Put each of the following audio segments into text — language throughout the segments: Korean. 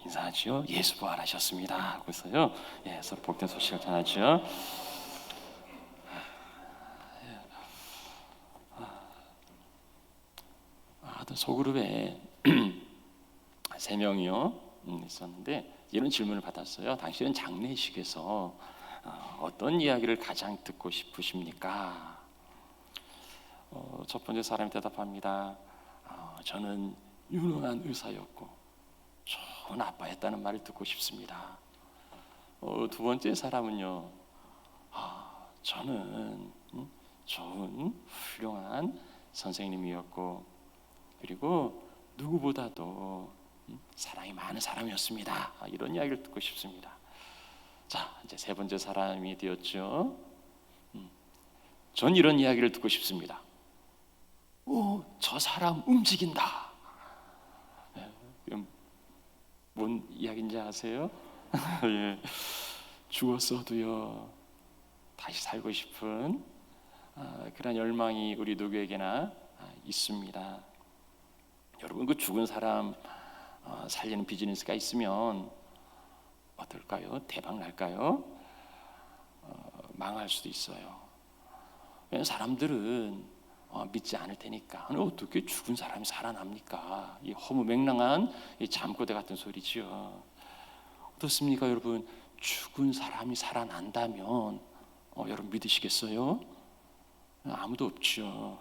인사하죠. 예수 부활하셨습니다. 그래서요, 서로 복된 소식을 전하죠. 어떤 소그룹에 세 명이요 있었는데 이런 질문을 받았어요. 당신은 장례식에서 어떤 이야기를 가장 듣고 싶으십니까? 첫 번째 사람이 대답합니다. 저는 유능한 의사였고 좋은 아빠였다는 말을 듣고 싶습니다. 두 번째 사람은요, 저는 좋은 훌륭한 선생님이었고 그리고 누구보다도 사랑이 많은 사람이었습니다. 이런 이야기를 듣고 싶습니다. 자, 이제 세 번째 사람이 되었죠. 전 이런 이야기를 듣고 싶습니다. 저 사람 움직인다. 뭔 이야기인지 아세요? 예, 죽었어도요 다시 살고 싶은 그런 열망이 우리 누구에게나 있습니다. 여러분, 그 죽은 사람 살리는 비즈니스가 있으면 어떨까요? 대박 날까요? 망할 수도 있어요. 왜냐하면 사람들은 믿지 않을 테니까. 어떻게 죽은 사람이 살아납니까? 이 허무맹랑한 이 잠꼬대 같은 소리지요. 어떻습니까, 여러분? 죽은 사람이 살아난다면 여러분 믿으시겠어요? 아무도 없죠.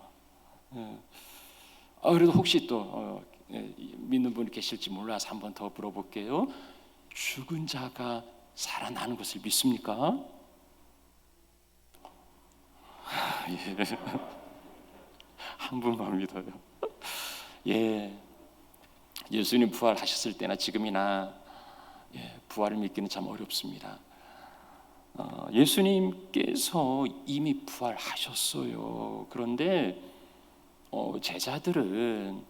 그래도 혹시 또 믿는 분이 계실지 몰라서 한 번 더 물어볼게요. 죽은 자가 살아나는 것을 믿습니까? 예. 한 분만 믿어요. 예, 예수님 부활하셨을 때나 지금이나 부활을 믿기는 참 어렵습니다. 예수님께서 이미 부활하셨어요. 그런데 제자들은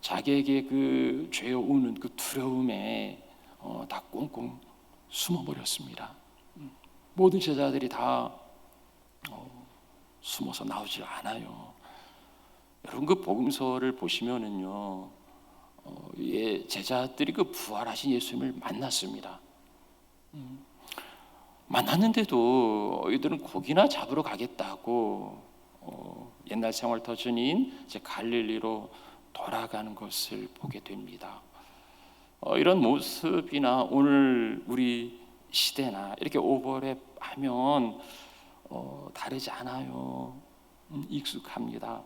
자기에게 그 죄어오는 그 두려움에 다 꽁꽁 숨어버렸습니다. 모든 제자들이 다 숨어서 나오질 않아요. 여러분, 그 복음서를 보시면은요, 제자들이 그 부활하신 예수님을 만났습니다. 만났는데도 이들은 고기나 잡으러 가겠다고 옛날 생활 터전인 이제 갈릴리로 돌아가는 것을 보게 됩니다. 이런 모습이나 오늘 우리 시대나 이렇게 오버랩하면 다르지 않아요. 익숙합니다.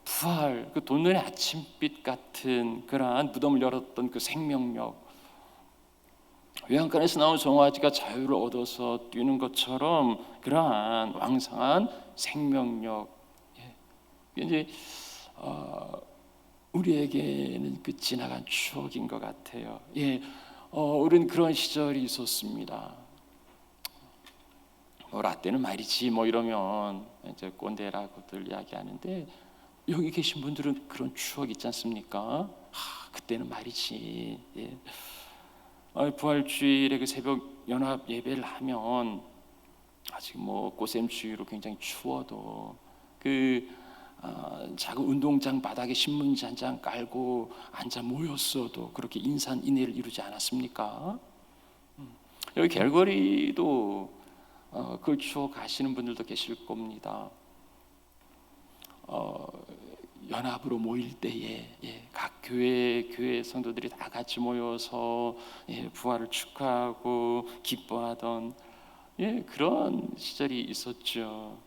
부활, 그 돈눈의 아침빛 같은 그러한 무덤을 열었던 그 생명력, 외양간에서 나온 송아지가 자유를 얻어서 뛰는 것처럼 그러한 왕성한 생명력, 이제 우리에게는 그 지나간 추억인 것 같아요. 우리는 그런 시절이 있었습니다. 라떼는 말이지 이러면 이제 꼰대라고들 이야기하는데, 여기 계신 분들은 그런 추억 있지 않습니까? 그때는 말이지. 부활주일에 그 새벽 연합 예배를 하면 아직 꽃샘추위로 굉장히 추워도 그 작은 운동장 바닥에 신문지 한 장 깔고 앉아 모였어도 그렇게 인산인해를 이루지 않았습니까? 여기 갤거리도 그걸 추억하시는 분들도 계실 겁니다. 연합으로 모일 때에 각 교회 성도들이 다 같이 모여서 부활을 축하하고 기뻐하던 그런 시절이 있었죠.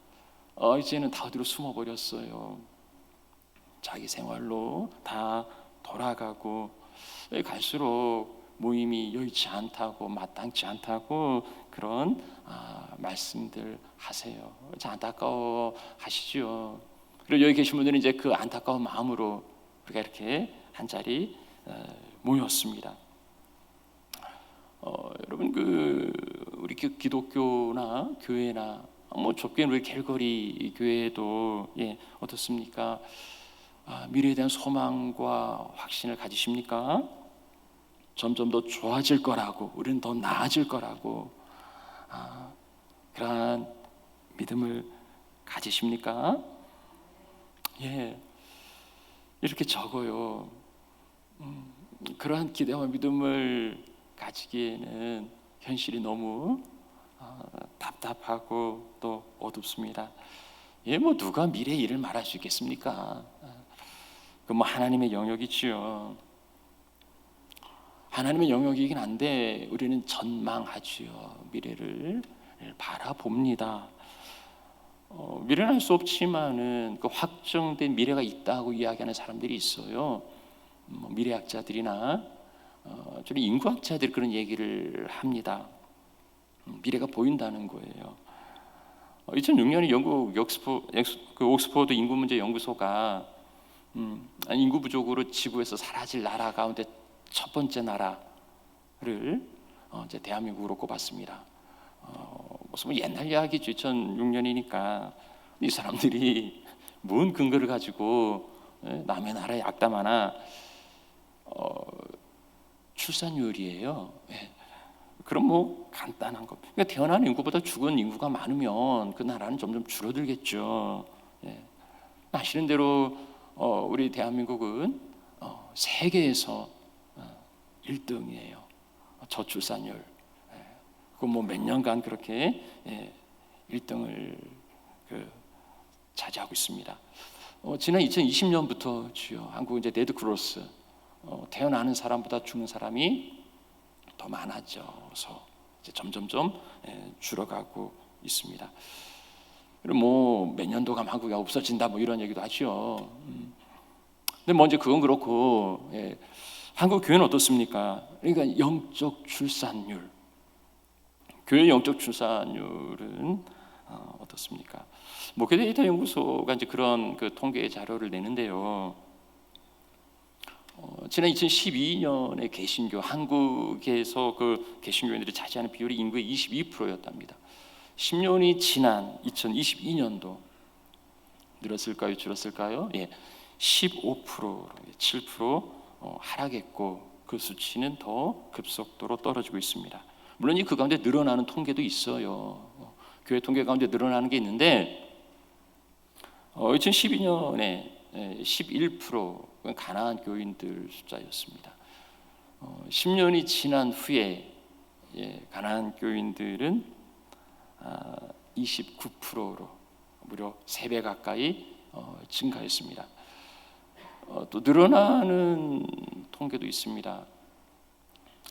이제는 다 어디로 숨어버렸어요. 자기 생활로 다 돌아가고 갈수록 모임이 여의치 않다고 마땅치 않다고 그런 말씀들 하세요. 안타까워 하시죠. 그리고 여기 계신 분들은 이제 그 안타까운 마음으로 우리가 이렇게 한 자리 모였습니다. 여러분, 우리 기독교나 교회나 좁게는 우리 갤거리 교회도 어떻습니까? 미래에 대한 소망과 확신을 가지십니까? 점점 더 좋아질 거라고, 우리는 더 나아질 거라고 그러한 믿음을 가지십니까? 이렇게 적어요. 그러한 기대와 믿음을 가지기에는 현실이 너무 답답하고 또 어둡습니다. 뭐 누가 미래 일을 말할 수 있겠습니까? 그 뭐 하나님의 영역이지요. 하나님의 영역이긴 한데 우리는 전망하지요. 미래를 바라봅니다. 미래는 알 수 없지만은 그 확정된 미래가 있다고 이야기하는 사람들이 있어요. 미래학자들이나 저는 인구학자들이 그런 얘기를 합니다. 미래가 보인다는 거예요. 2006년에 영국 옥스퍼드 인구문제 연구소가 인구 부족으로 지구에서 사라질 나라 가운데 첫 번째 나라를 이제 대한민국으로 꼽았습니다. 무슨 옛날 이야기죠. 2006년이니까 이 사람들이 뭔 근거를 가지고 남의 나라에 악담하나. 출산율이에요. 그럼 뭐 간단한 거. 그러니까 태어난 인구보다 죽은 인구가 많으면 그 나라는 점점 줄어들겠죠. 아시는 대로 우리 대한민국은 세계에서 1등이에요. 저출산율. 그 뭐 몇 년간 그렇게 1등을 차지하고 있습니다. 지난 2020년부터지요. 한국 이제 레드크로스 태어나는 사람보다 죽는 사람이 더 많아져서 이제 점점점 줄어가고 있습니다. 그리고 뭐 몇 년도 가면 한국이 없어진다 뭐 이런 얘기도 하죠. 근데 먼저 그건 그렇고 한국 교회는 어떻습니까? 그러니까 영적 출산율, 교회 영적 출산율은 어떻습니까? 목회 데이터 연구소가 이제 그런 그 통계 자료를 내는데요. 지난 2012년에 개신교 한국에서 그 개신교인들이 차지하는 비율이 인구의 22%였답니다. 10년이 지난 2022년도 늘었을까요? 줄었을까요? 15%로 7% 하락했고 그 수치는 더 급속도로 떨어지고 있습니다. 물론 그 가운데 늘어나는 통계도 있어요. 교회 통계 가운데 늘어나는 게 있는데 2012년에 11% 가난한 교인들 숫자였습니다. 10년이 지난 후에 가난한 교인들은 29%로 무려 3배 가까이 증가했습니다. 또 늘어나는 통계도 있습니다.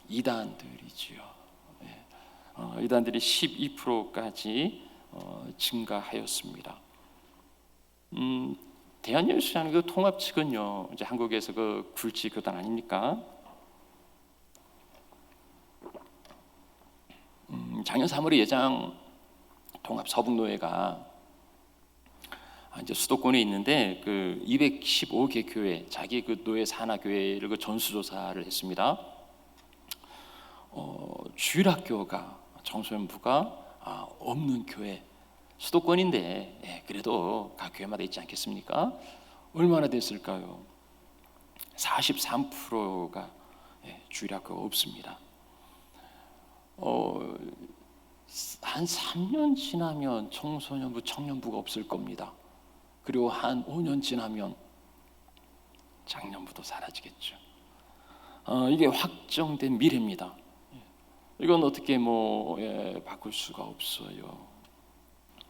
이단들이지요. 이단들이 12%까지 증가하였습니다. 대한예수장교 통합 측은요, 이제 한국에서 그 굴지 교단 아닙니까? 작년 3월에 예장 통합 서북노회가 이제 수도권에 있는데 그 215개 교회, 자기 그 노회 산하 교회를 그 전수조사를 했습니다. 주일학교가 청소년부가 없는 교회. 수도권인데 그래도 각 교회마다 있지 않겠습니까? 얼마나 됐을까요? 43%가 주일학교가 없습니다. 한 3년 지나면 청소년부, 청년부가 없을 겁니다. 그리고 한 5년 지나면 장년부도 사라지겠죠. 이게 확정된 미래입니다. 이건 어떻게 바꿀 수가 없어요.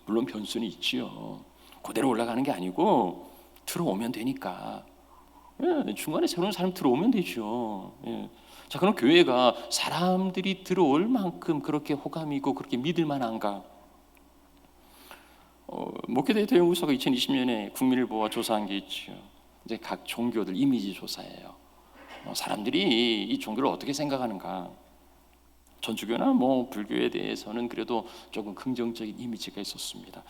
물론 변수는 있지요. 그대로 올라가는 게 아니고 들어오면 되니까. 중간에 새로운 사람 들어오면 되죠. 자, 그럼 교회가 사람들이 들어올 만큼 그렇게 호감이 있고 그렇게 믿을 만한가? 목회 데이터 연구소가 2020년에 국민을 보아 조사한 게 있죠. 이제 각 종교들 이미지 조사예요. 사람들이 이 종교를 어떻게 생각하는가? 전주교나 불교에 대해서는 그래도 조금 긍정적인 이미지가 있었습니다.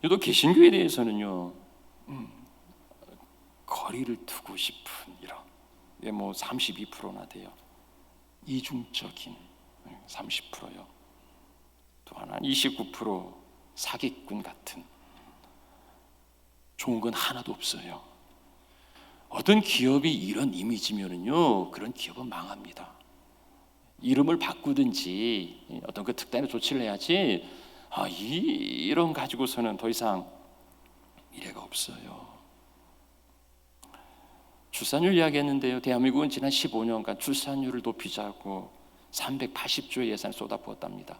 또 개신교에 대해서는요, 거리를 두고 싶은 이런 32%나 돼요. 이중적인 30%요. 또 하나 29% 사기꾼 같은. 좋은 건 하나도 없어요. 어떤 기업이 이런 이미지면은요, 그런 기업은 망합니다. 이름을 바꾸든지 어떤 그 특단의 조치를 해야지 이런 가지고서는 더 이상 미래가 없어요. 출산율 이야기했는데요. 대한민국은 지난 15년간 출산율을 높이자고 380조의 예산을 쏟아부었답니다.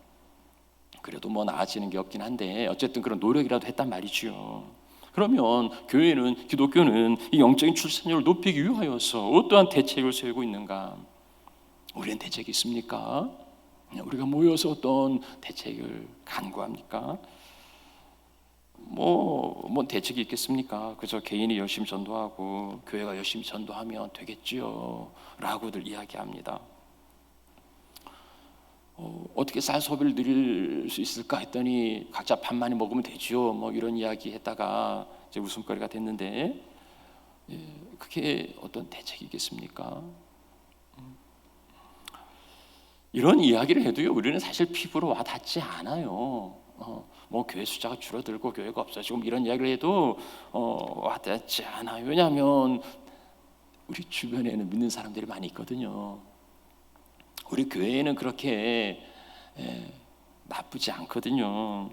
그래도 뭐 나아지는 게 없긴 한데 어쨌든 그런 노력이라도 했단 말이지요. 그러면 교회는, 기독교는 이 영적인 출산율을 높이기 위하여서 어떠한 대책을 세우고 있는가? 우리는 대책이 있습니까? 우리가 모여서 어떤 대책을 간구합니까? 뭐 대책이 있겠습니까? 그저 개인이 열심히 전도하고 교회가 열심히 전도하면 되겠지요 라고들 이야기합니다. 어떻게 쌀 소비를 늘릴 수 있을까 했더니 각자 밥 많이 먹으면 되지요 뭐 이런 이야기 했다가 이제 웃음거리가 됐는데, 그게 어떤 대책이겠습니까? 이런 이야기를 해도요, 우리는 사실 피부로 와닿지 않아요. 뭐 교회 숫자가 줄어들고 교회가 없어지고 이런 이야기를 해도 와닿지 않아요. 왜냐하면 우리 주변에는 믿는 사람들이 많이 있거든요. 우리 교회에는 그렇게 나쁘지 않거든요.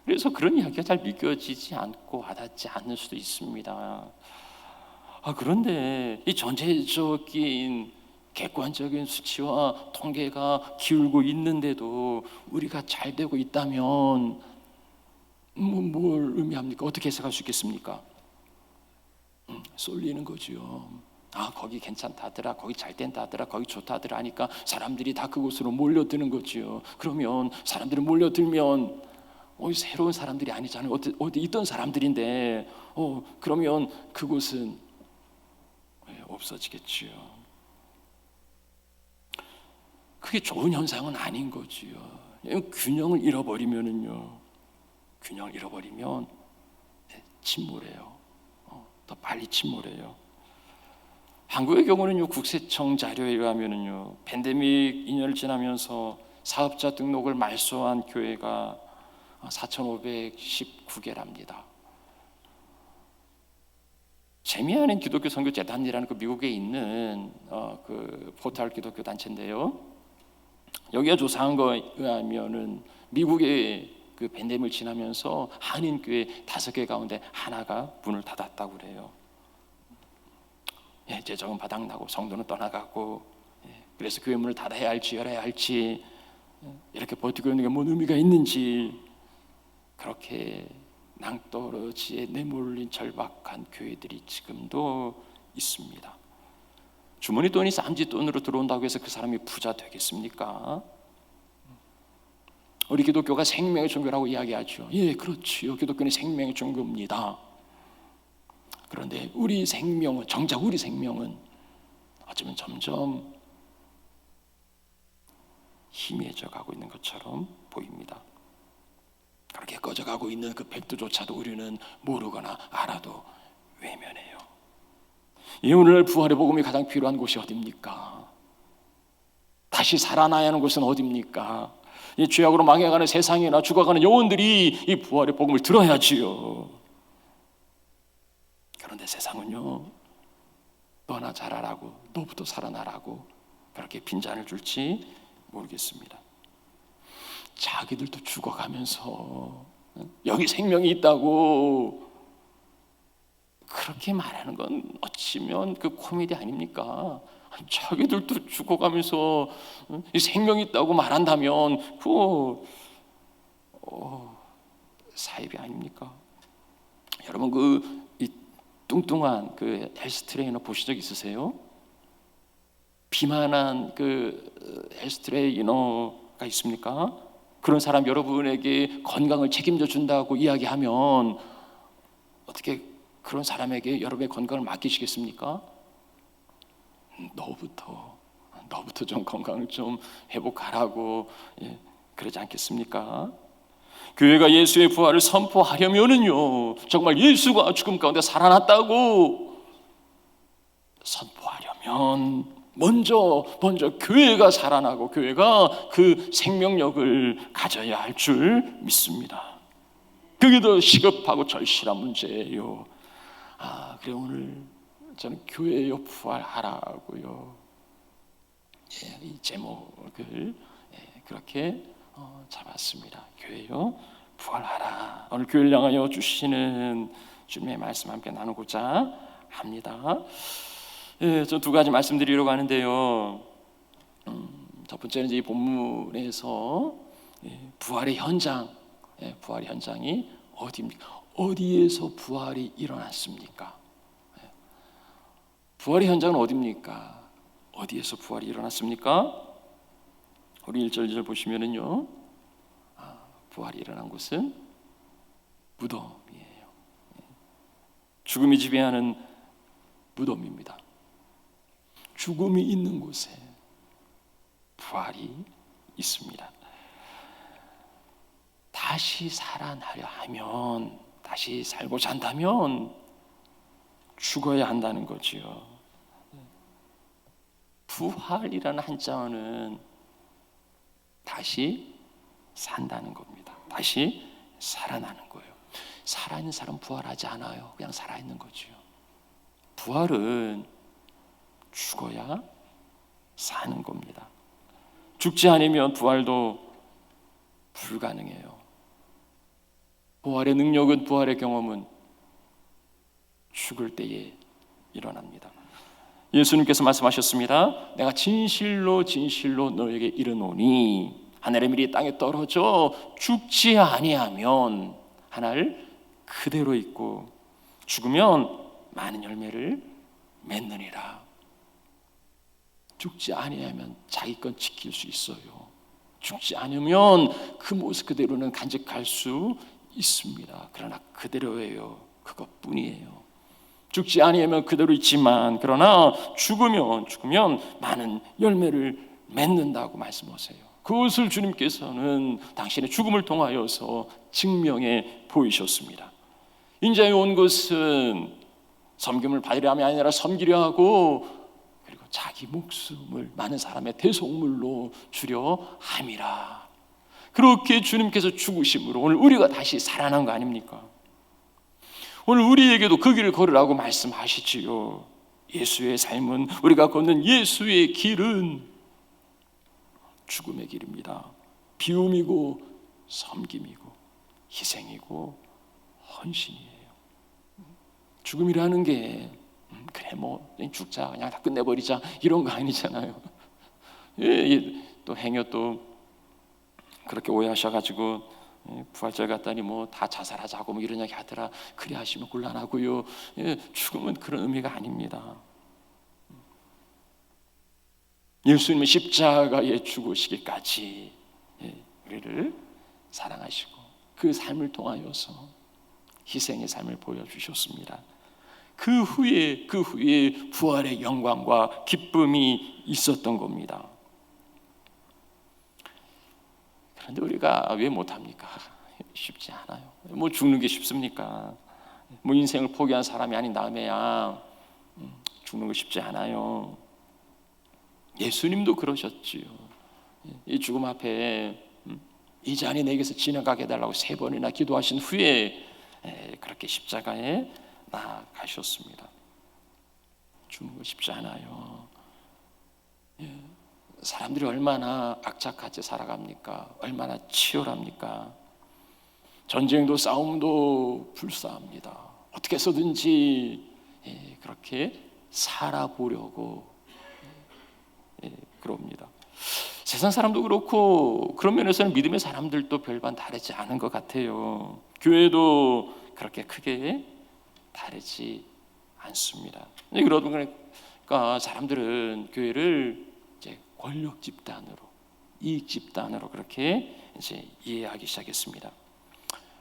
그래서 그런 이야기가 잘 믿겨지지 않고 와닿지 않을 수도 있습니다. 그런데 이 전체적인 객관적인 수치와 통계가 기울고 있는데도 우리가 잘 되고 있다면 뭘 의미합니까? 어떻게 해석할 수 있겠습니까? 쏠리는 거죠. 거기 괜찮다더라, 거기 잘 된다더라, 거기 좋다더라 하니까 사람들이 다 그곳으로 몰려드는 거죠. 그러면 사람들이 몰려들면 새로운 사람들이 아니잖아요. 어디 있던 사람들인데 그러면 그곳은 없어지겠지요. 그게 좋은 현상은 아닌 거지요. 균형을 잃어버리면 침몰해요. 더 빨리 침몰해요. 한국의 경우는요, 국세청 자료에 의하면은요, 팬데믹 2년을 지나면서 사업자 등록을 말소한 교회가 4,519개랍니다. 재미있는 기독교 선교 재단이라는 그 미국에 있는 그 포털 기독교 단체인데요. 여기가 조사한 거에 의하면은 미국의 그 팬데믹을 지나면서 한인 교회 5개 가운데 하나가 문을 닫았다고 그래요. 재정은 바닥나고 성도는 떠나가고, 그래서 교회 문을 닫아야 할지 열어야 할지 이렇게 버티고 있는 게 뭔 의미가 있는지, 그렇게 낭떠러지에 내몰린 절박한 교회들이 지금도 있습니다. 주머니 돈이 쌈짓 돈으로 들어온다고 해서 그 사람이 부자 되겠습니까? 우리 기독교가 생명의 종교라고 이야기하죠. 그렇지요. 기독교는 생명의 종교입니다. 그런데 정작 우리 생명은 어쩌면 점점 희미해져 가고 있는 것처럼 보입니다. 그렇게 꺼져가고 있는 그 백두조차도 우리는 모르거나 알아도 외면해요. 오늘날 부활의 복음이 가장 필요한 곳이 어디입니까? 다시 살아나야 하는 곳은 어디입니까? 이 죄악으로 망해가는 세상이나 죽어가는 영혼들이 이 부활의 복음을 들어야지요. 그런데 세상은요, 너나 잘하라고, 너부터 살아나라고 그렇게 빈잔을 줄지 모르겠습니다. 자기들도 죽어가면서 여기 생명이 있다고 그렇게 말하는 건 어찌면 그 코미디 아닙니까? 자기들도 죽어가면서 이 생명이 있다고 말한다면 그거 사이비 아닙니까? 여러분 이 뚱뚱한 그 헬스 트레이너 보신 적 있으세요? 비만한 그 헬스 트레이너가 있습니까? 그런 사람 여러분에게 건강을 책임져 준다고 이야기하면 어떻게 그런 사람에게 여러분의 건강을 맡기시겠습니까? 너부터 좀 건강을 좀 회복하라고 그러지 않겠습니까? 교회가 예수의 부활을 선포하려면은요, 정말 예수가 죽음 가운데 살아났다고 선포하려면 먼저 교회가 살아나고 교회가 그 생명력을 가져야 할 줄 믿습니다. 그게 더 시급하고 절실한 문제예요. 그래 오늘 저는 교회여 부활하라고요. 이 제목을 그렇게 잡았습니다. 교회여 부활하라. 오늘 교회를 향하여 주시는 주님의 말씀 함께 나누고자 합니다. 예, 저 두 가지 말씀드리려고 하는데요. 첫 번째는 이제 이 본문에서 부활의 현장, 부활의 현장이 어디입니까? 어디에서 부활이 일어났습니까? 부활의 현장은 어디입니까? 어디에서 부활이 일어났습니까? 우리 1절 2절 보시면은요, 부활이 일어난 곳은 무덤이에요. 죽음이 지배하는 무덤입니다. 죽음이 있는 곳에 부활이 있습니다. 다시 살아나려 하면, 다시 살고자 한다면 죽어야 한다는 거지요. 부활이라는 한자어는 다시 산다는 겁니다. 다시 살아나는 거예요. 살아있는 사람 부활하지 않아요. 그냥 살아있는 거지요. 부활은 죽어야 사는 겁니다. 죽지 않으면 부활도 불가능해요. 부활의 능력은, 부활의 경험은 죽을 때에 일어납니다. 예수님께서 말씀하셨습니다. 내가 진실로 진실로 너에게 이르노니 하늘의 밀이 땅에 떨어져 죽지 아니하면 하늘 그대로 있고 죽으면 많은 열매를 맺느니라. 죽지 아니하면 자기 건 지킬 수 있어요. 죽지 않으면 그 모습 그대로는 간직할 수 있습니다. 그러나 그대로예요. 그것뿐이에요. 죽지 아니하면 그대로 있지만, 그러나 죽으면 많은 열매를 맺는다고 말씀하세요. 그것을 주님께서는 당신의 죽음을 통하여서 증명해 보이셨습니다. 인자에 온 것은 섬김을 받으려 함이 아니라 섬기려 하고, 그리고 자기 목숨을 많은 사람의 대속물로 주려 함이라. 그렇게 주님께서 죽으심으로 오늘 우리가 다시 살아난 거 아닙니까? 오늘 우리에게도 그 길을 걸으라고 말씀하시지요. 예수의 삶은, 우리가 걷는 예수의 길은 죽음의 길입니다. 비움이고 섬김이고 희생이고 헌신이에요. 죽음이라는 게 그래 뭐 죽자, 그냥 다 끝내버리자, 이런 거 아니잖아요. 또 행여 또 그렇게 오해하셔가지고 부활절 갔더니 뭐 다 자살하자고 뭐 이런 얘기 하더라. 그래 하시면 곤란하고요. 죽음은 그런 의미가 아닙니다. 예수님은 십자가에 죽으시기까지 우리를 사랑하시고 그 삶을 통하여서 희생의 삶을 보여주셨습니다. 그 후에 부활의 영광과 기쁨이 있었던 겁니다. 그런데 우리가 왜 못합니까? 쉽지 않아요. 뭐 죽는 게 쉽습니까? 뭐 인생을 포기한 사람이 아닌 다음에야 죽는 거 쉽지 않아요. 예수님도 그러셨지요. 이 죽음 앞에 이 잔이 내게서 지나가게 해달라고 3번이나 기도하신 후에 그렇게 십자가에 나가셨습니다. 죽는 거 쉽지 않아요. 사람들이 얼마나 악착같이 살아갑니까? 얼마나 치열합니까? 전쟁도 싸움도 불사합니다. 어떻게 해서든지 그렇게 살아보려고 그럽니다. 세상 사람도 그렇고 그런 면에서는 믿음의 사람들도 별반 다르지 않은 것 같아요. 교회도 그렇게 크게 다르지 않습니다. 그러니까 사람들은 교회를 이제 권력 집단으로, 이익 집단으로 그렇게 이제 이해하기 시작했습니다.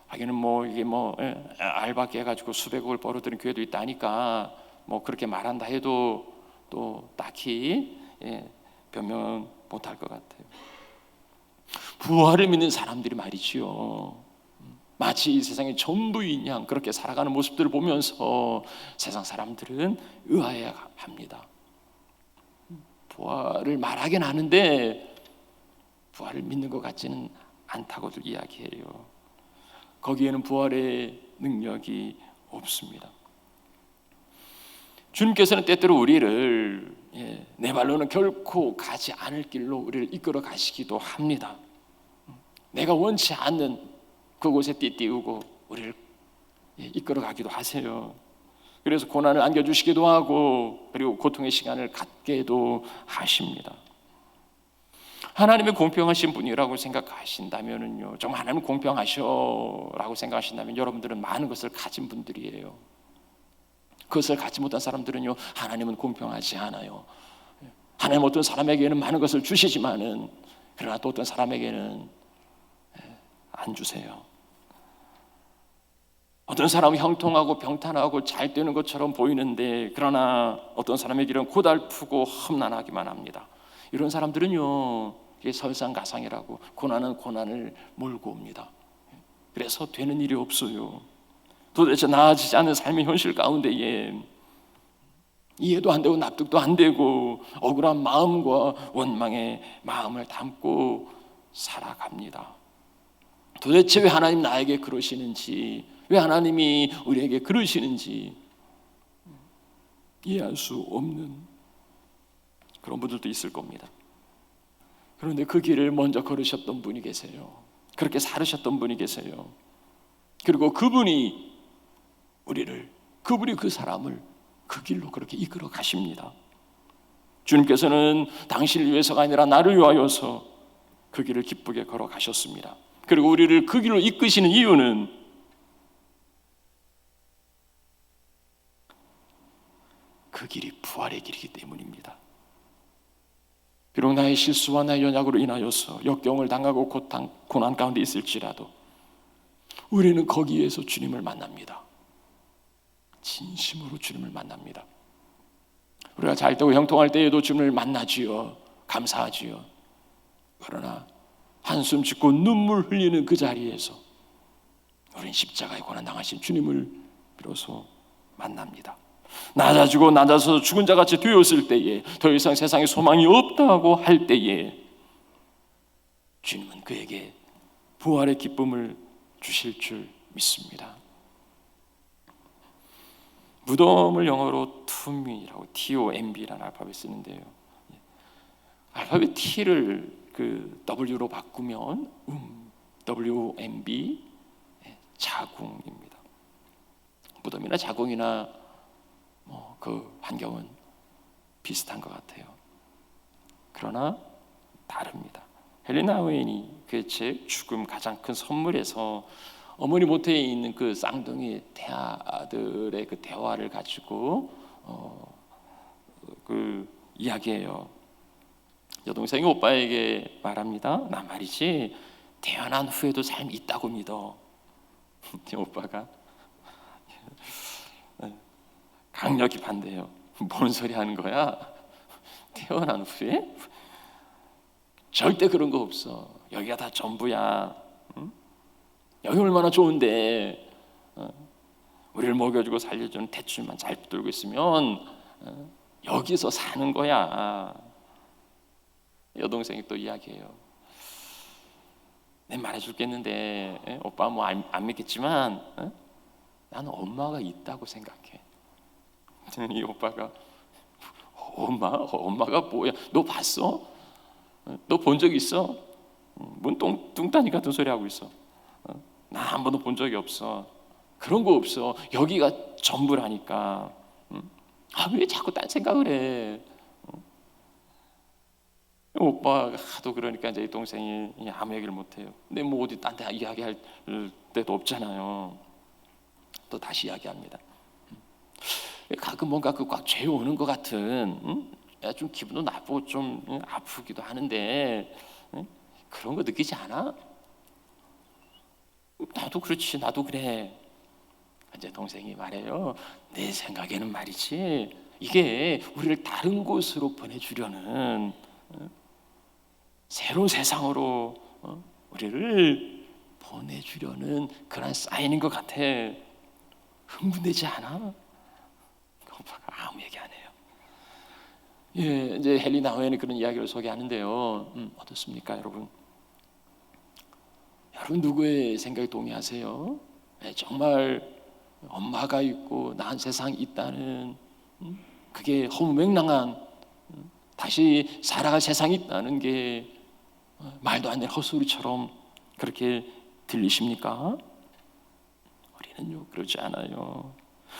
하기는 뭐 이게 뭐 알바게 해가지고 수백억을 벌어들인 교회도 있다니까 뭐 그렇게 말한다 해도 또 딱히 변명 못할 것 같아요. 부활을 믿는 사람들이 말이지요, 마치 이 세상의 전부인 양 그렇게 살아가는 모습들을 보면서 세상 사람들은 의아해합니다. 부활을 말하긴 하는데 부활을 믿는 것 같지는 않다고들 이야기해요. 거기에는 부활의 능력이 없습니다. 주님께서는 때때로 우리를 내 발로는 결코 가지 않을 길로 우리를 이끌어 가시기도 합니다. 내가 원치 않는 그곳에 띠띠우고 우리를 이끌어 가기도 하세요. 그래서 고난을 안겨주시기도 하고 그리고 고통의 시간을 갖게도 하십니다. 하나님의 공평하신 분이라고 생각하신다면요, 정말 하나님 공평하셔라고 생각하신다면 여러분들은 많은 것을 가진 분들이에요. 그것을 갖지 못한 사람들은요, 하나님은 공평하지 않아요. 하나님 어떤 사람에게는 많은 것을 주시지만은 그러나 또 어떤 사람에게는 안 주세요. 어떤 사람은 형통하고 병탄하고 잘 되는 것처럼 보이는데 그러나 어떤 사람에게는 고달프고 험난하기만 합니다. 이런 사람들은요, 이게 설상가상이라고 고난은 고난을 몰고 옵니다. 그래서 되는 일이 없어요. 도대체 나아지지 않는 삶의 현실 가운데에 이해도 안 되고 납득도 안 되고 억울한 마음과 원망의 마음을 담고 살아갑니다. 도대체 왜 하나님 나에게 그러시는지, 왜 하나님이 우리에게 그러시는지 이해할 수 없는 그런 분들도 있을 겁니다. 그런데 그 길을 먼저 걸으셨던 분이 계세요. 그렇게 살으셨던 분이 계세요. 그리고 그분이 그 사람을 그 길로 그렇게 이끌어 가십니다. 주님께서는 당신을 위해서가 아니라 나를 위하여서 그 길을 기쁘게 걸어 가셨습니다. 그리고 우리를 그 길로 이끄시는 이유는 그 길이 부활의 길이기 때문입니다. 비록 나의 실수와 나의 연약으로 인하여서 역경을 당하고 고난 가운데 있을지라도 우리는 거기에서 주님을 만납니다. 진심으로 주님을 만납니다. 우리가 잘 때고 형통할 때에도 주님을 만나지요. 감사하지요. 그러나 한숨 짓고 눈물 흘리는 그 자리에서 우리는 십자가에 고난 당하신 주님을 비로소 만납니다. 낮아서 죽은 자같이 되었을 때에, 더 이상 세상에 소망이 없다고 할 때에 주님은 그에게 부활의 기쁨을 주실 줄 믿습니다. 무덤을 영어로 tomb이라고 TOMB라는 알파벳 쓰는데요, 알파벳 T를 그 W로 바꾸면 WMB, 자궁입니다. 무덤이나 자궁이나 그 환경은 비슷한 것 같아요. 그러나 다릅니다. 헬리나 하우엔이 그 책 죽음 가장 큰 선물에서 어머니 모태에 있는 그 쌍둥이 태아들의 그 대화를 가지고 그 이야기해요. 여동생이 오빠에게 말합니다. 나 말이지 태어난 후에도 삶이 있다고 믿어. 오빠가 강력히 반대해요. 뭔 소리 하는 거야? 태어난 후에? 절대 그런 거 없어. 여기가 다 전부야. 응? 여기 얼마나 좋은데 우리를 먹여주고 살려주는 대출만 잘 붙들고 있으면 여기서 사는 거야. 여동생이 또 이야기해요. 내 말해줄겠는데 오빠 뭐 안 믿겠지만 나는 엄마가 있다고 생각해. 이 오빠가 엄마가 뭐야? 너 봤어? 너 본 적 있어? 뭔 뚱딴이 같은 소리 하고 있어. 나 한 번도 본 적이 없어. 그런 거 없어. 여기가 전부라니까. 왜 자꾸 딴 생각을 해? 오빠가 하도 그러니까 이제 이 동생이 아무 얘기를 못 해요. 근데 뭐 어디 딴 데 이야기할 데도 없잖아요. 또 다시 이야기합니다. 가끔 뭔가 그 꽉 죄오는 것 같은, 좀 기분도 나쁘고 좀 아프기도 하는데 그런 거 느끼지 않아? 나도 그렇지, 나도 그래. 이제 동생이 말해요. 내 생각에는 말이지, 이게 우리를 다른 곳으로 보내주려는 새로운 세상으로 우리를 보내주려는 그런 사인인 것 같아. 흥분되지 않아? 오빠가 아무 얘기 안 해요. 예, 이제 헬리나 하우엔이 그런 이야기를 소개하는데요. 어떻습니까, 여러분? 여러분 누구의 생각에 동의하세요? 정말 엄마가 있고 난 세상이 있다는 그게 허무맹랑한 다시 살아갈 세상이 있다는 게 말도 안 되는 헛소리처럼 그렇게 들리십니까? 우리는요 그러지 않아요.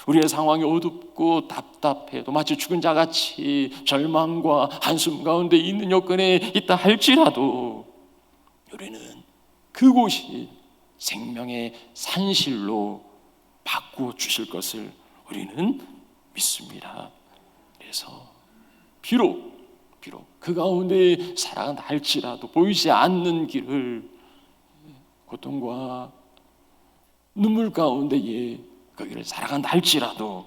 우리의 상황이 어둡고 답답해도 마치 죽은 자같이 절망과 한숨 가운데 있는 여건에 있다 할지라도 우리는 그곳이 생명의 산실로 바꾸어 주실 것을 우리는 믿습니다. 그래서 비록 그 가운데 살아간다 할지라도 보이지 않는 길을 고통과 눈물 가운데에 그 길을 살아간다 할지라도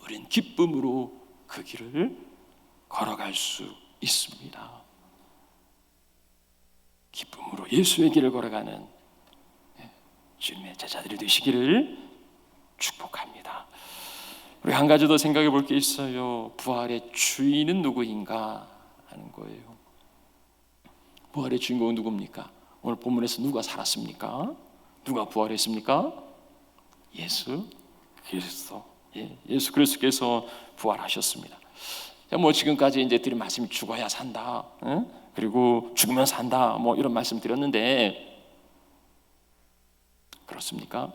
우리는 기쁨으로 그 길을 걸어갈 수 있습니다. 기쁨으로 예수의 길을 걸어가는 주님의 제자들이 되시기를 축복합니다. 우리 한 가지 더 생각해 볼 게 있어요. 부활의 주인은 누구인가 하는 거예요. 부활의 주인공은 누굽니까? 오늘 본문에서 누가 살았습니까? 누가 부활했습니까? 예수 그리스도. 예수 그리스도께서 부활하셨습니다. 뭐 지금까지 이제 드린 말씀이 죽어야 산다, 그리고 죽으면 산다, 뭐 이런 말씀 드렸는데 그렇습니까?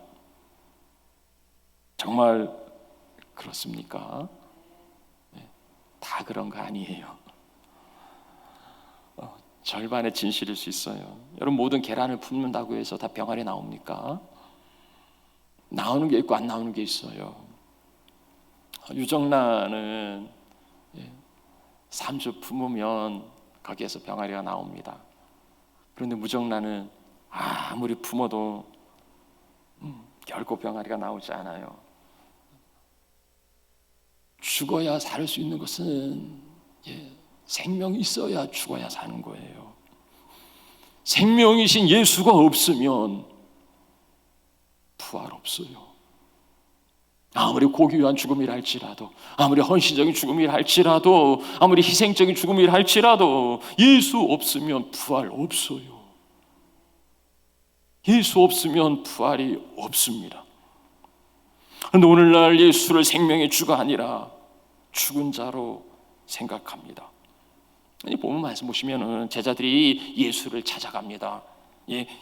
정말 그렇습니까? 다 그런 거 아니에요. 절반의 진실일 수 있어요. 여러분, 모든 계란을 품는다고 해서 다 병아리 나옵니까? 나오는 게 있고 안 나오는 게 있어요. 유정란은 3주 품으면 거기에서 병아리가 나옵니다. 그런데 무정란은 아무리 품어도 결코 병아리가 나오지 않아요. 죽어야 살 수 있는 것은 생명이 있어야 죽어야 사는 거예요. 생명이신 예수가 없으면 부활 없어요. 아무리 고귀한 죽음이라 할지라도, 아무리 헌신적인 죽음이라 할지라도, 아무리 희생적인 죽음이라 할지라도 예수 없으면 부활 없어요. 예수 없으면 부활이 없습니다. 그런데 오늘날 예수를 생명의 주가 아니라 죽은 자로 생각합니다. 보면 말씀 보시면은 제자들이 예수를 찾아갑니다.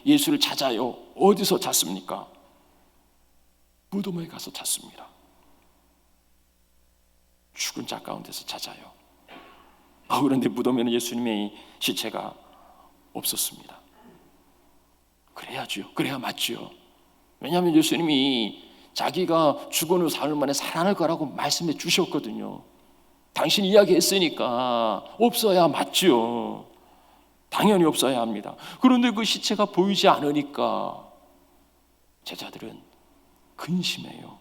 예수를 찾아요. 어디서 찾습니까? 무덤에 가서 찾습니다. 죽은 자 가운데서 찾아요. 그런데 무덤에는 예수님의 시체가 없었습니다. 그래야죠. 그래야 맞죠. 왜냐하면 예수님이 자기가 죽은 후 사흘 만에 살아날 거라고 말씀해 주셨거든요. 당신이 이야기했으니까 없어야 맞죠. 당연히 없어야 합니다. 그런데 그 시체가 보이지 않으니까 제자들은 근심해요.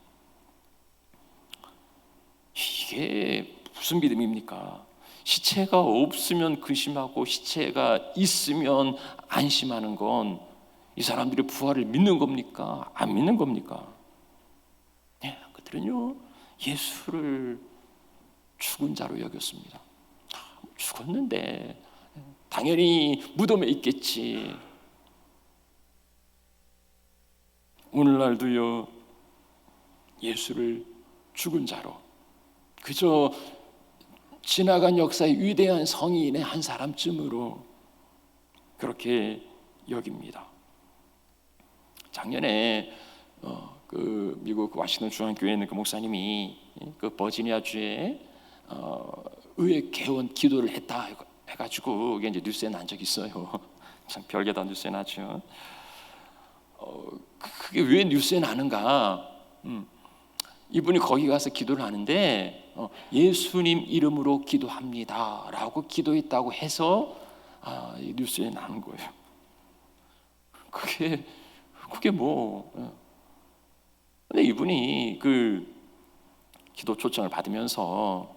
이게 무슨 믿음입니까? 시체가 없으면 근심하고 시체가 있으면 안심하는 건 이 사람들이 부활을 믿는 겁니까? 안 믿는 겁니까? 그들은요, 예수를 죽은 자로 여겼습니다. 죽었는데 당연히 무덤에 있겠지. 오늘날도요, 예수를 죽은 자로, 그저 지나간 역사의 위대한 성인의 한 사람쯤으로 그렇게 여깁니다. 작년에 그 미국 워싱턴 중앙교회에 있는 그 목사님이 그 버지니아주에 의회 개원 기도를 했다 해가지고 이게 이제 뉴스에 난 적이 있어요. 참 별게 다 뉴스에 나죠. 그게 왜 뉴스에 나는가? 이분이 거기 가서 기도를 하는데 예수님 이름으로 기도합니다라고 기도했다고 해서 뉴스에 나는 거예요. 그게 뭐? 근데 이분이 그 기도 초청을 받으면서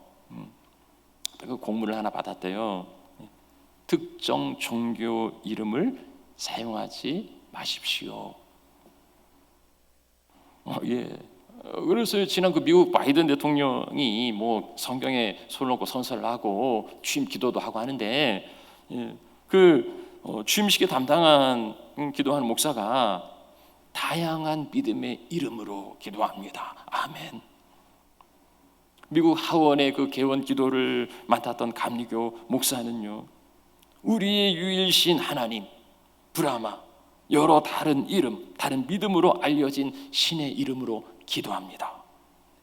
그 공문을 하나 받았대요. 특정 종교 이름을 사용하지 마십시오. 그래서 지난 그 미국 바이든 대통령이 뭐 성경에 손을 얹고 선서를 하고 취임 기도도 하고 하는데 취임식에 담당한 기도하는 목사가 다양한 믿음의 이름으로 기도합니다. 아멘. 미국 하원의 그 개원 기도를 맡았던 감리교 목사는요, 우리의 유일신 하나님 브라마, 여러 다른 이름, 다른 믿음으로 알려진 신의 이름으로 기도합니다.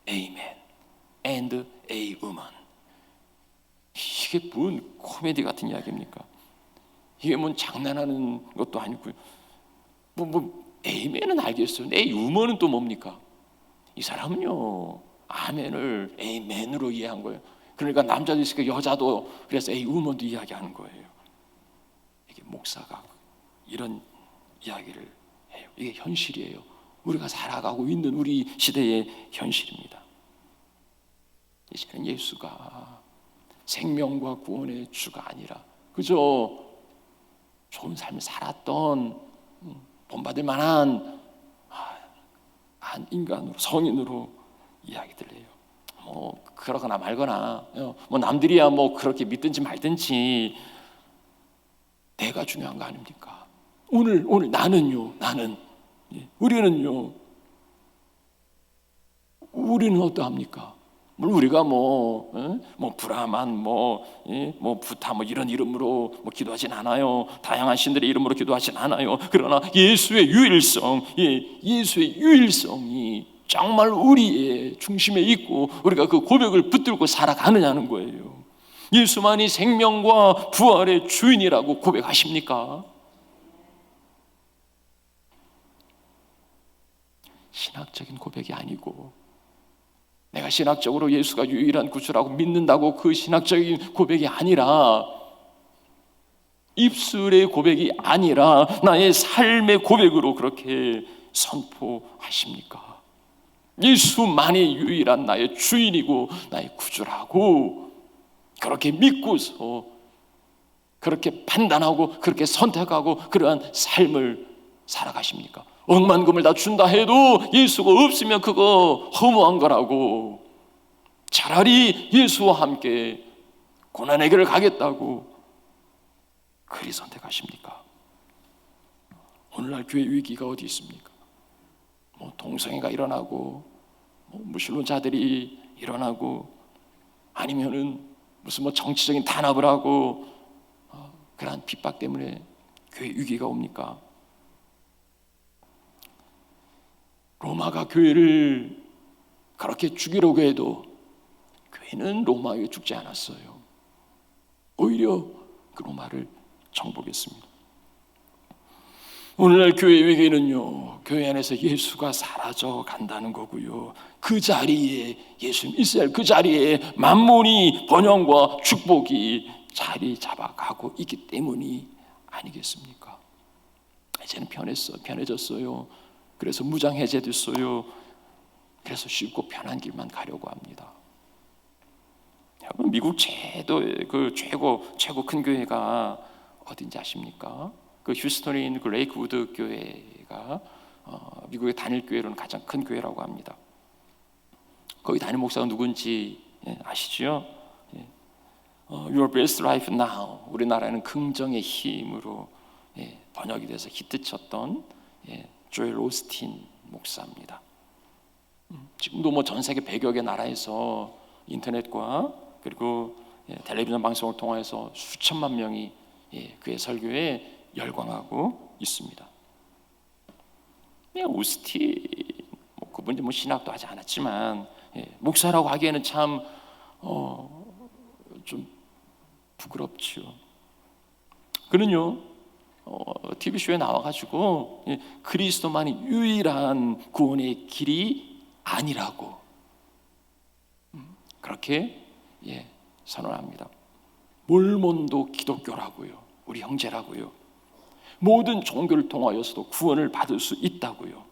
a man and a woman. 이게 뭔 코미디 같은 이야기입니까? 이게 뭔 장난하는 것도 아니고요. amen은 알겠어요. a woman은 또 뭡니까? 이 사람은요, 아멘을 amen으로 이해한 거예요. 그러니까 남자도 있으니까 여자도 그래서 a woman도 이야기하는 거예요. 이게 목사가 이런 이야기를 해요. 이게 현실이에요. 우리가 살아가고 있는 우리 시대의 현실입니다. 이제는 예수가 생명과 구원의 주가 아니라 그저 좋은 삶을 살았던 본받을 만한 한 인간으로, 성인으로 이야기들 해요. 뭐 그러거나 말거나, 뭐 남들이야 뭐 그렇게 믿든지 말든지 내가 중요한 거 아닙니까? 오늘 나는요, 우리는 어떠합니까? 물론 우리가 뭐 브라만, 부타 이런 이름으로 기도하진 않아요. 다양한 신들의 이름으로 기도하진 않아요. 그러나 예수의 유일성이 정말 우리의 중심에 있고 우리가 그 고백을 붙들고 살아가느냐는 거예요. 예수만이 생명과 부활의 주인이라고 고백하십니까? 신학적인 고백이 아니고 내가 신학적으로 예수가 유일한 구주라고 믿는다고 그 신학적인 고백이 아니라, 입술의 고백이 아니라 나의 삶의 고백으로 그렇게 선포하십니까? 예수만이 유일한 나의 주인이고 나의 구주라고 그렇게 믿고서 그렇게 판단하고 그렇게 선택하고 그러한 삶을 살아가십니까? 억만금을 다 준다 해도 예수가 없으면 그거 허무한 거라고, 차라리 예수와 함께 고난의 길을 가겠다고 그리 선택하십니까? 오늘날 교회 위기가 어디 있습니까? 동성애가 일어나고 무신론자들이 일어나고 아니면은 무슨 정치적인 탄압을 하고 그러한 핍박 때문에 교회 위기가 옵니까? 로마가 교회를 그렇게 죽이려고 해도 교회는 로마에 죽지 않았어요. 오히려 그 로마를 정복했습니다. 오늘날 교회 위기는요, 교회 안에서 예수가 사라져 간다는 거고요, 그 자리에 예수님 있어야 할 그 자리에 만몬이 번영과 축복이 자리 잡아가고 있기 때문이 아니겠습니까? 이제는 편해졌어요. 그래서 무장 해제됐어요. 그래서 쉽고 편한 길만 가려고 합니다. 여러분, 미국 최고 큰 교회가 어딘지 아십니까? 그 휴스턴에 있는 그 레이크우드 교회가 미국의 단일 교회로는 가장 큰 교회라고 합니다. 거기 담임 목사가 누군지 아시죠? Your best life now. 우리나라에는 긍정의 힘으로 번역이 돼서 히트쳤던 조엘 오스틴 목사입니다. 지금도 전 세계 100여 개 나라에서 인터넷과 그리고 텔레비전 방송을 통해서 수천만 명이 그의 설교에 열광하고 있습니다. 오스틴 그분이 신학도 하지 않았지만 목사라고 하기에는 참 좀 부끄럽죠. 그는요, TV쇼에 나와가지고 그리스도만이 유일한 구원의 길이 아니라고 그렇게 선언합니다. 몰몬도 기독교라고요, 우리 형제라고요, 모든 종교를 통하여서도 구원을 받을 수 있다고요,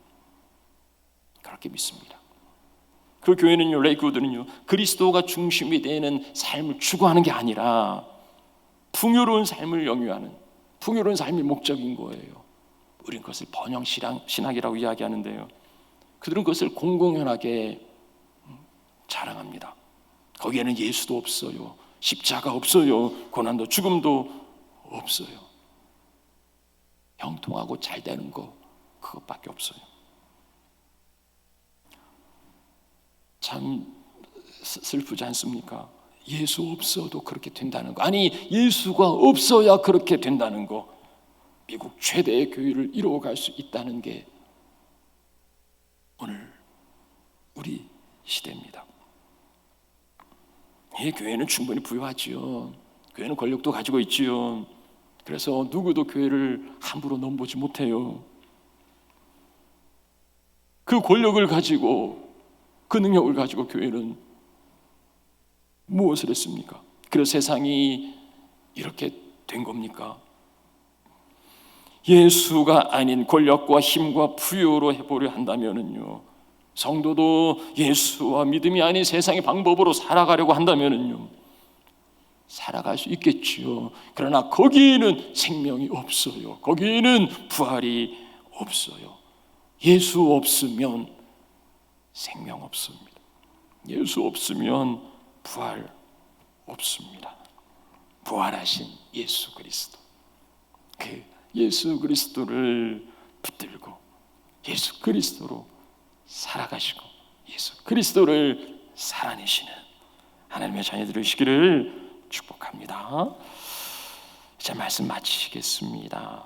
그렇게 믿습니다. 그 교회는요, 레이크우드는요, 그리스도가 중심이 되는 삶을 추구하는 게 아니라 풍요로운 삶을 영위하는, 풍요로운 삶이 목적인 거예요. 우리는 그것을 번영 신학이라고 이야기하는데요, 그들은 그것을 공공연하게 자랑합니다. 거기에는 예수도 없어요, 십자가 없어요, 고난도 죽음도 없어요. 형통하고 잘 되는 거 그것밖에 없어요. 참 슬프지 않습니까? 예수 없어도 그렇게 된다는 거, 아니 예수가 없어야 그렇게 된다는 거, 미국 최대의 교회를 이루어갈 수 있다는 게 오늘 우리 시대입니다. 교회는 충분히 부유하지요. 교회는 권력도 가지고 있지요. 그래서 누구도 교회를 함부로 넘보지 못해요. 그 권력을 가지고, 그 능력을 가지고 교회는 무엇을 했습니까? 그래서 세상이 이렇게 된 겁니까? 예수가 아닌 권력과 힘과 부유로 해보려 한다면은요, 성도도 예수와 믿음이 아닌 세상의 방법으로 살아가려고 한다면은요, 살아갈 수 있겠지요. 그러나 거기에는 생명이 없어요. 거기에는 부활이 없어요. 예수 없으면 생명 없습니다. 예수 없으면 부활 없습니다. 부활하신 예수 그리스도, 그 예수 그리스도를 붙들고 예수 그리스도로 살아가시고 예수 그리스도를 살아내시는 하나님의 자녀들 되시기를 축복합니다. 이제 말씀 마치겠습니다.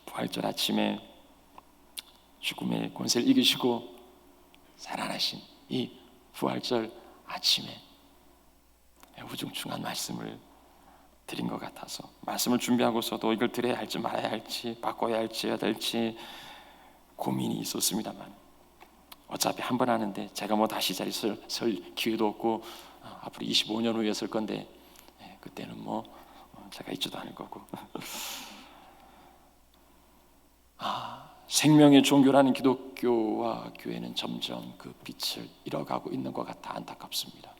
부활절 아침에 죽음의 권세를 이기시고 살아나신 이 부활절 아침에 우중충한 말씀을 드린 것 같아서, 말씀을 준비하고서도 이걸 드려야 할지 말아야 할지, 바꿔야 할지 해야 될지 고민이 있었습니다만, 어차피 한 번 하는데 제가 뭐 다시 자리 설 기회도 없고, 앞으로 25년 후에 쓸 건데 그때는 뭐 제가 있지도 않을 거고 생명의 종교라는 기독교와 교회는 점점 그 빛을 잃어가고 있는 것 같아 안타깝습니다.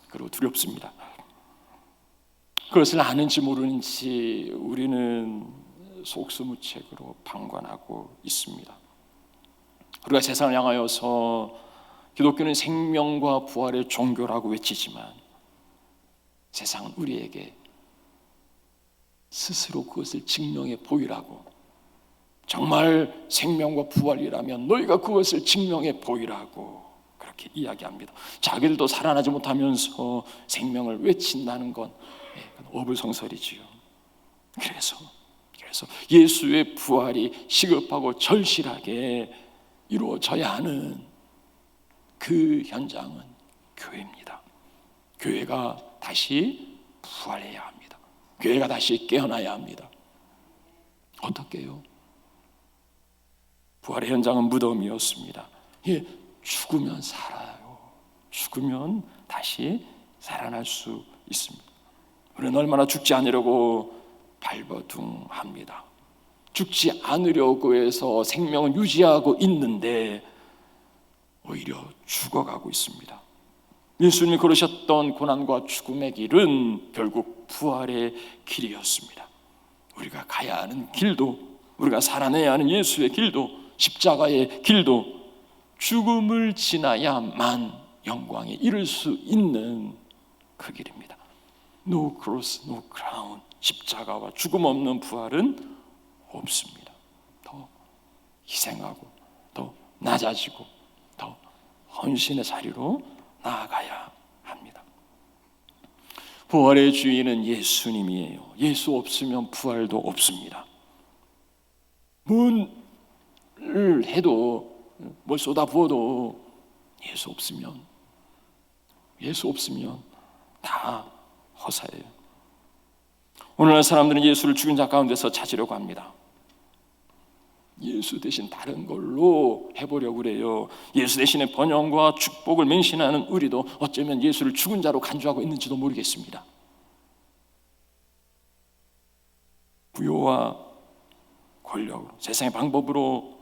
그리고 두렵습니다. 그것을 아는지 모르는지 우리는 속수무책으로 방관하고 있습니다. 우리가 세상을 향하여서 기독교는 생명과 부활의 종교라고 외치지만, 세상은 우리에게 스스로 그것을 증명해 보이라고, 정말 생명과 부활이라면 너희가 그것을 증명해 보이라고 그렇게 이야기합니다. 자기들도 살아나지 못하면서 생명을 외친다는 건 어불성설이지요. 그래서 예수의 부활이 시급하고 절실하게 이루어져야 하는 그 현장은 교회입니다. 교회가 다시 부활해야 합니다. 교회가 다시 깨어나야 합니다. 어떻게요? 부활의 현장은 무덤이었습니다. 죽으면 살아요. 죽으면 다시 살아날 수 있습니다. 우리는 얼마나 죽지 않으려고 발버둥합니다. 죽지 않으려고 해서 생명을 유지하고 있는데 오히려 죽어가고 있습니다. 예수님이 걸으셨던 고난과 죽음의 길은 결국 부활의 길이었습니다. 우리가 가야 하는 길도, 우리가 살아내야 하는 예수의 길도, 십자가의 길도 죽음을 지나야만 영광에 이를 수 있는 그 길입니다. No cross, no crown. 십자가와 죽음 없는 부활은 없습니다. 더 희생하고 더 낮아지고 더 헌신의 자리로 나아가야 합니다. 부활의 주인은 예수님이에요. 예수 없으면 부활도 없습니다. 뭘 해도, 뭘 쏟아부어도 예수 없으면 다 허사예요. 오늘날 사람들은 예수를 죽은 자 가운데서 찾으려고 합니다. 예수 대신 다른 걸로 해보려고 그래요. 예수 대신에 번영과 축복을 맹신하는 우리도 어쩌면 예수를 죽은 자로 간주하고 있는지도 모르겠습니다. 부요와 권력으로, 세상의 방법으로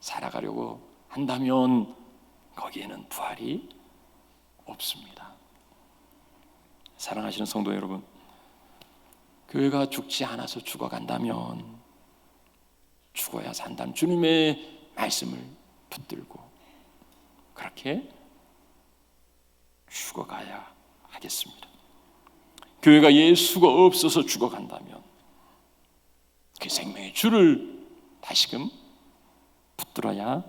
살아가려고 한다면 거기에는 부활이 없습니다. 사랑하시는 성도 여러분, 교회가 죽지 않아서 죽어간다면 죽어야 산다는 주님의 말씀을 붙들고 그렇게 죽어가야 하겠습니다. 교회가 예수가 없어서 죽어간다면 그 생명의 줄을 다시금 붙들어야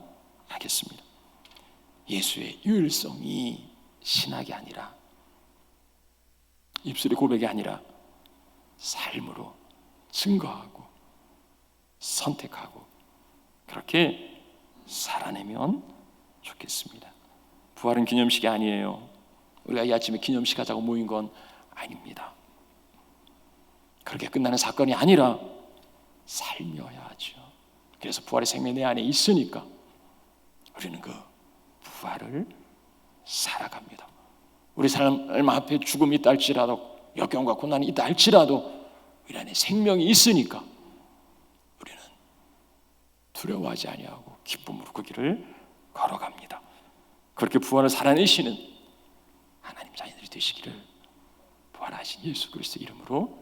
하겠습니다. 예수의 유일성이 신학이 아니라, 입술의 고백이 아니라 삶으로 증거하고 선택하고 그렇게 살아내면 좋겠습니다. 부활은 기념식이 아니에요. 우리가 이 아침에 기념식 하자고 모인 건 아닙니다. 그렇게 끝나는 사건이 아니라 살며야 하죠. 그래서 부활의 생명이 내 안에 있으니까 우리는 그 부활을 살아갑니다. 우리 삶 앞에 죽음이 있다 할지라도, 역경과 고난이 있다 할지라도 우리 안에 생명이 있으니까 우리는 두려워하지 아니하고 기쁨으로 그 길을 걸어갑니다. 그렇게 부활을 살아내시는 하나님 자녀들이 되시기를 부활하신 예수 그리스도 이름으로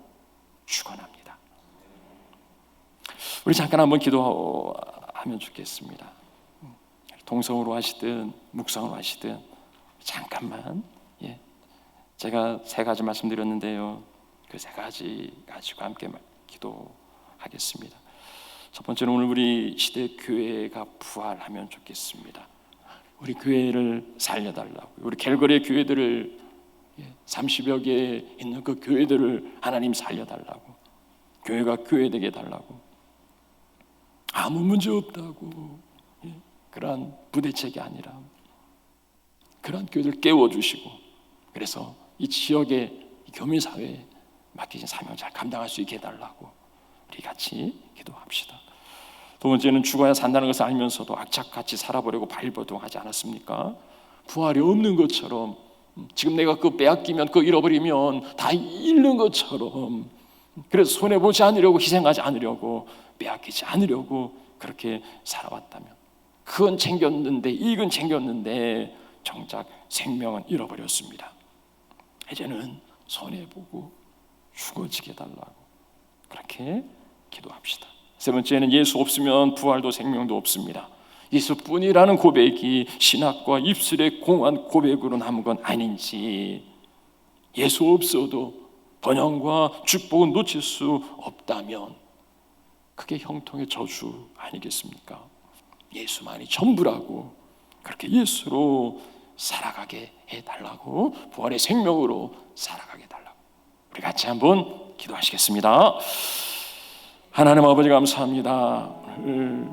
축원합니다. 우리 잠깐 한번 기도하면 좋겠습니다. 동성으로 하시든 묵상으로 하시든 잠깐만. 제가 3가지 말씀드렸는데요, 그 3가지 가지고 함께 기도하겠습니다. 첫 번째는 오늘 우리 시대 교회가 부활하면 좋겠습니다. 우리 교회를 살려달라고, 우리 갤거리의 교회들을 30여 개 있는 그 교회들을 하나님 살려달라고, 교회가 교회되게 해달라고, 아무 문제 없다고 그러한 부대책이 아니라 그러한 교회들 깨워주시고, 그래서 이 지역의 교민사회에 맡기신 사명을 잘 감당할 수 있게 해달라고 우리 같이 기도합시다. 두 번째는 죽어야 산다는 것을 알면서도 악착같이 살아보려고 발버둥하지 않았습니까? 부활이 없는 것처럼, 지금 내가 그거 빼앗기면, 그거 잃어버리면 다 잃는 것처럼, 그래서 손해보지 않으려고, 희생하지 않으려고, 빼앗기지 않으려고 그렇게 살아왔다면, 그건 챙겼는데, 이익은 챙겼는데 정작 생명은 잃어버렸습니다. 이제는 손해보고 죽어지게 해달라고 그렇게 기도합시다. 세 번째는 예수 없으면 부활도 생명도 없습니다. 예수뿐이라는 고백이 신학과 입술의 공한 고백으로 남은 건 아닌지, 예수 없어도 번영과 축복은 놓칠 수 없다면 그게 형통의 저주 아니겠습니까? 예수만이 전부라고, 그렇게 예수로 살아가게 해달라고, 부활의 생명으로 살아가게 해달라고 우리 같이 한번 기도하시겠습니다. 하나님 아버지 감사합니다. 오늘